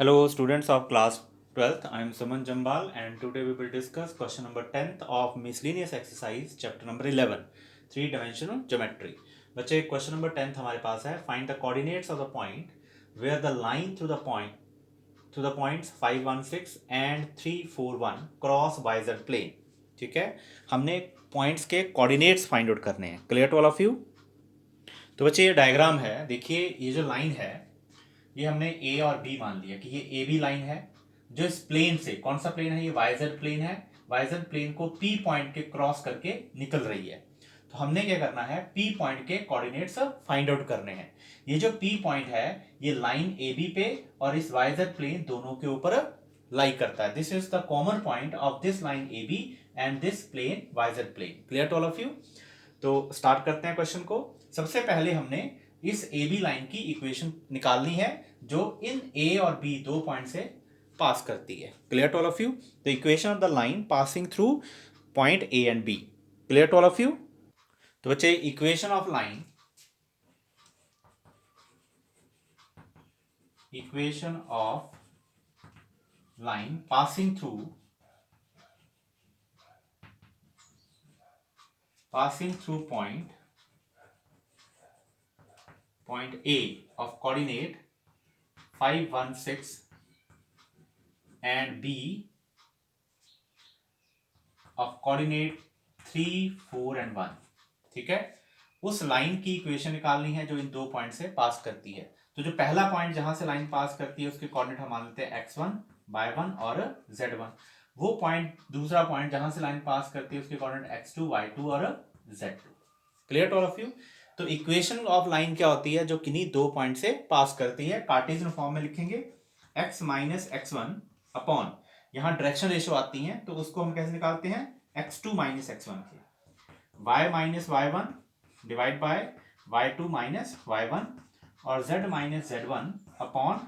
Hello, students of class 12th. I am Suman Jambal, and today we will discuss question number 10th of miscellaneous exercise, chapter number 11, three dimensional geometry. बच्चे question number 10th हमारे पास है find the coordinates of the point where the line through the points 516 and 341 cross YZ plane. ठीक है, हमने points के coordinates find out करने हैं. Clear to all of you? तो बच्चे ये डायग्राम है, देखिए ये जो लाइन है ये हमने ए और बी मान लिया कि ये ए बी लाइन है जो इस प्लेन से, कौन सा प्लेन है, ये वाइजर प्लेन है. वाइजर प्लेन को पी पॉइंट के क्रॉस करके निकल रही है. तो हमने क्या करना है, पी पॉइंट के कोऑर्डिनेट्स फाइंड आउट करने हैं. ये जो पी पॉइंट है ये लाइन ए बी पे और इस वाइजर प्लेन दोनों के ऊपर लाई करता है. This is the common point of this line A B and this plane YZ plane. Clear to all of you? तो स्टार्ट करते हैं क्वेश्चन को. सबसे पहले हमने इस ए बी लाइन की इक्वेशन निकालनी है जो इन ए और बी दो पॉइंट से पास करती है. Clear to all of you? The equation of the line passing through point A and B. Clear to all of you? तो बच्चे equation of line passing through point A of coordinate 516 and B of coordinate 3, 4 and 1. ठीक है, उस line की equation निकालनी है जो इन दो पॉइंट से पास करती है. तो जो पहला पॉइंट जहां से लाइन पास करती है उसके कोऑर्डिनेट हम मान लेते हैं x1, y1 और z1. वो पॉइंट, दूसरा पॉइंट जहां से लाइन पास करती है उसके कोऑर्डिनेट x2, y2 और z2. Clear to all of you? तो इक्वेशन ऑफ लाइन क्या होती है, जो किन्हीं दो पॉइंट से पास करती है. कार्टेशियन फॉर्म में लिखेंगे x माइनस x1 अपॉन, यहां डायरेक्शन रेशियो आती है तो उसको हम कैसे निकालते हैं, x2 माइनस x1 के y minus y1 divide by y2 minus y1 और z minus z1 upon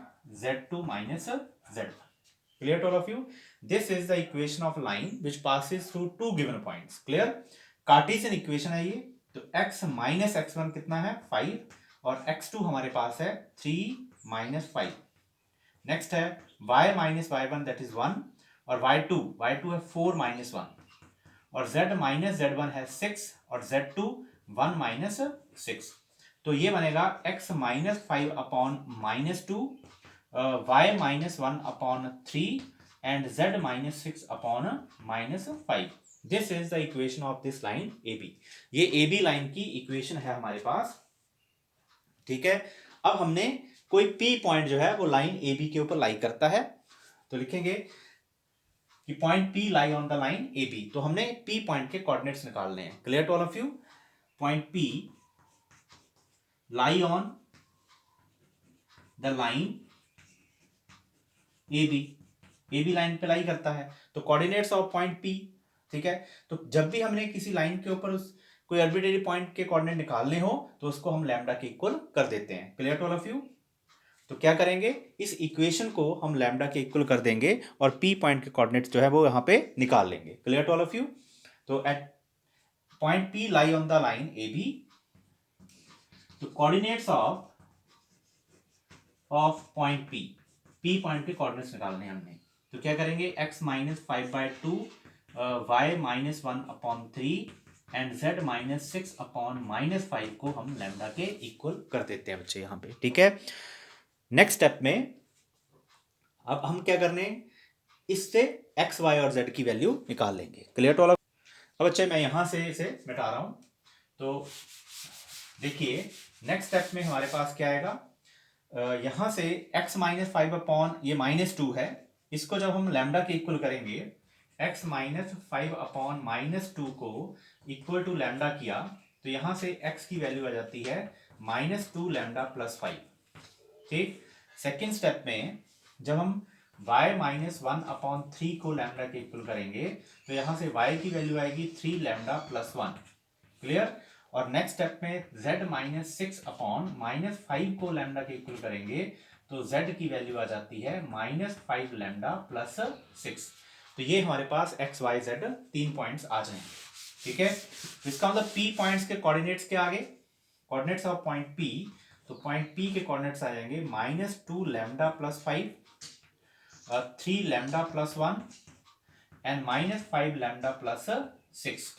z2 minus z1. Clear to all of you? This is the equation of line which passes through two given points. Clear? Cartesian equation है ये. तो x minus x1 कितना है, 5 और x2 हमारे पास है 3 minus 5. Next है y minus y1 that is 1 और y2 है 4 माइनस 1 और z माइनस z1 है 6 और z2 1 माइनस 6. तो ये बनेगा x minus 5 upon minus 2, y minus 1 upon 3 and z minus 6 upon minus 5. This is the equation of this line A B. ये A B line की equation है हमारे पास. ठीक है, अब हमने कोई पी पॉइंट जो है वो लाइन ए बी के ऊपर लाई करता है. तो लिखेंगे कि point P lie on the line A B. तो हमने पी पॉइंट के कोऑर्डिनेट्स निकालने हैं. Clear to all of you? Point P lie on the line A B line पे लाई करता है. तो कोऑर्डिनेट्स ऑफ पॉइंट पी. ठीक है, तो जब भी हमने किसी लाइन के ऊपर उस कोई आर्बिट्रेरी पॉइंट के कोऑर्डिनेट निकालने हो तो उसको हम लैम्डा के इक्वल कर देते हैं. Clear to all of you? तो क्या करेंगे, इस इक्वेशन को हम लैम्डा के इक्वल कर देंगे और पी पॉइंट के कोऑर्डिनेट्स जो है वो यहां पे निकाल लेंगे. Clear to all of you? तो at point P lie on the line A B. तो coordinates of point P point के कोऑर्डिनेट्स निकालने हैं हमने. तो क्या करेंगे, x minus 5/2, y minus 1 upon 3 and z minus 6 upon minus 5 को हम लैम्डा के इक्वल कर देते हैं बच्चे यहां पे. ठीक है, नेक्स्ट स्टेप में अब हम क्या करने, इससे x, y और z की वैल्यू निकाल लेंगे. Clear to all? अब बच्चे मैं यहां से इसे मिटा रहा हूं. तो देखिए नेक्स्ट स्टेप में हमारे पास क्या आएगा, यहां से x माइनस 5 अपॉन ये माइनस 2 है, इसको जब हम लैम्डा के इक्वल करेंगे, x माइनस 5 अपॉन माइनस 2 को इक्वल टू लैम्डा किया तो यहां से x की वैल्यू आ जाती है -2 लैम्डा प्लस 5. ठीक, सेकेंड स्टेप में जब हम y माइनस 1 अपॉन 3 को लैम्डा के इक्वल करेंगे तो यहां से y की वैल्यू आएगी 3 लैम्डा प्लस 1. क्लियर? और नेक्स्ट स्टेप में z माइनस 6 अपॉन माइनस 5 को लैम्डा के इक्वल करेंगे तो z की वैल्यू आ जाती है -5 लैम्डा प्लस 6. तो ये हमारे पास x, y, z तीन पॉइंट्स आ जाएंगे. ठीक है, इसका मतलब p पॉइंट्स के कोऑर्डिनेट्स के आगे, कोऑर्डिनेट्स ऑफ पॉइंट p, तो पॉइंट p के कोऑर्डिनेट्स आ जाएंगे -2 lambda plus 5 3 lambda plus 1 and minus 5 lambda plus 6.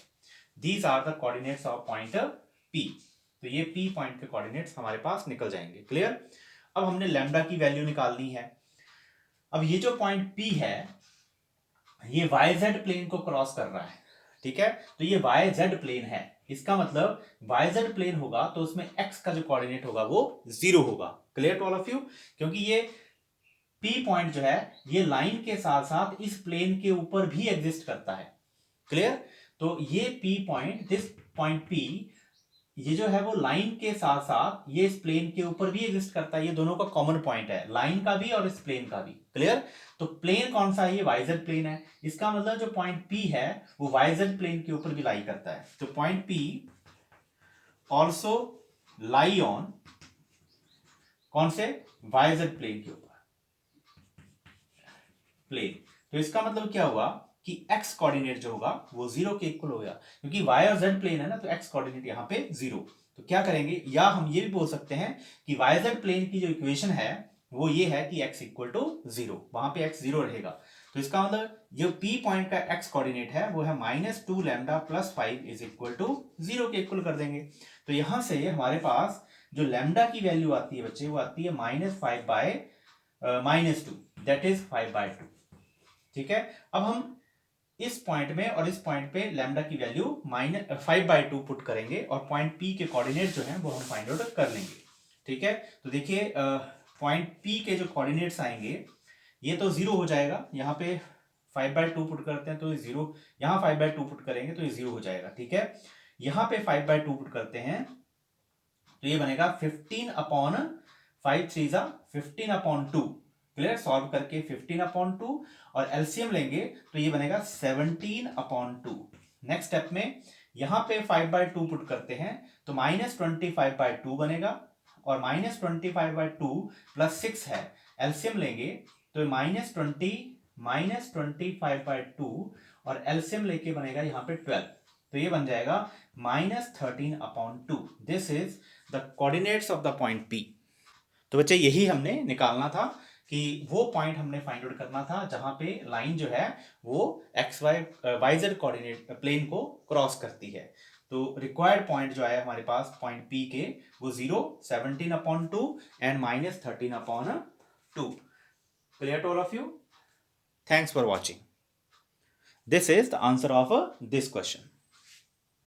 These are the coordinates of point P. तो ये P पॉइंट के कोऑर्डिनेट्स हमारे पास निकल जाएंगे. क्लियर. अब हमने लैम्डा की वैल्यू निकालनी है. अब ये जो पॉइंट P है ये YZ प्लेन को क्रॉस कर रहा है. ठीक है, तो ये YZ प्लेन है. इसका मतलब YZ प्लेन होगा तो उसमें X का जो कोऑर्डिनेट होगा वो 0 होगा. Clear to all of you. क्योंकि ये P पॉइंट जो है ये लाइन के साथ साथ इस प्लेन के ऊपर भी एग्जिस्ट करता है. क्लियर. तो ये P point, this point P, ये जो है वो लाइन के साथ साथ ये इस प्लेन के ऊपर भी एग्जिस्ट करता है. ये दोनों का कॉमन पॉइंट है, लाइन का भी और इस प्लेन का भी. क्लियर. तो प्लेन कौन सा है? ये YZ प्लेन है. इसका मतलब जो पॉइंट P है वो YZ प्लेन के ऊपर भी लाई करता है. तो point P also lie on कौन से? YZ प्लेन के ऊपर प्लेन. तो इसका मतलब क्या हुआ कि x कोऑर्डिनेट जो होगा वो 0 के इक्वल हो गया. क्योंकि y और z प्लेन है ना, तो x कोऑर्डिनेट यहां पे 0. तो क्या करेंगे, या हम ये भी बोल सकते हैं कि YZ प्लेन की जो इक्वेशन है वो ये है कि x इक्वल टू 0. वहां पे x 0 रहेगा. तो इसका मतलब जो P पॉइंट का x कोऑर्डिनेट है वो है -2 lambda plus 5 is equal to 0 के इक्वल कर देंगे. तो यहां से हमारे पास जो लैम्डा की वैल्यू आती है बच्चे, वो आती है -5 बाय -2, दैट इज 5/2. ठीक है. अब हम इस पॉइंट में और इस पॉइंट पे लैम्डा की वैल्यू -5/2 पुट करेंगे और पॉइंट P के कोऑर्डिनेट जो हैं वो हम फाइंड आउट कर लेंगे. ठीक है. तो देखिए पॉइंट P के जो कोऑर्डिनेट्स आएंगे ये तो 0 हो जाएगा. यहाँ पे 5/2 पुट करते हैं तो ये 0, यहाँ 5/2 पुट करेंगे तो ये 0 हो जाएगा. ठीक है. यहाँ पे 5/2 पुट करते हैं तो ये बनेगा 15/5 3 15/2. क्लियर. सॉल्व करके 15/2 और एलसीएम लेंगे तो ये बनेगा 17/2. नेक्स्ट स्टेप में यहां पे 5/2 पुट करते हैं तो -25/2 बनेगा और -25/2 प्लस 6 है. एलसीएम लेंगे तो -25/2 और एलसीएम लेके बनेगा यहां पे 12. तो ये बन जाएगा -13/2. This is the coordinates of the point P. तो बच्चे यही हमने निकालना था कि वो पॉइंट हमने फाइंड आउट करना था जहां पे लाइन जो है वो YZ कोऑर्डिनेट प्लेन को क्रॉस करती है. तो रिक्वायर्ड पॉइंट जो है हमारे पास पॉइंट P के वो 0, 17/2 and -13/2. Clear to all of you. Thanks for watching. This is the answer of this question.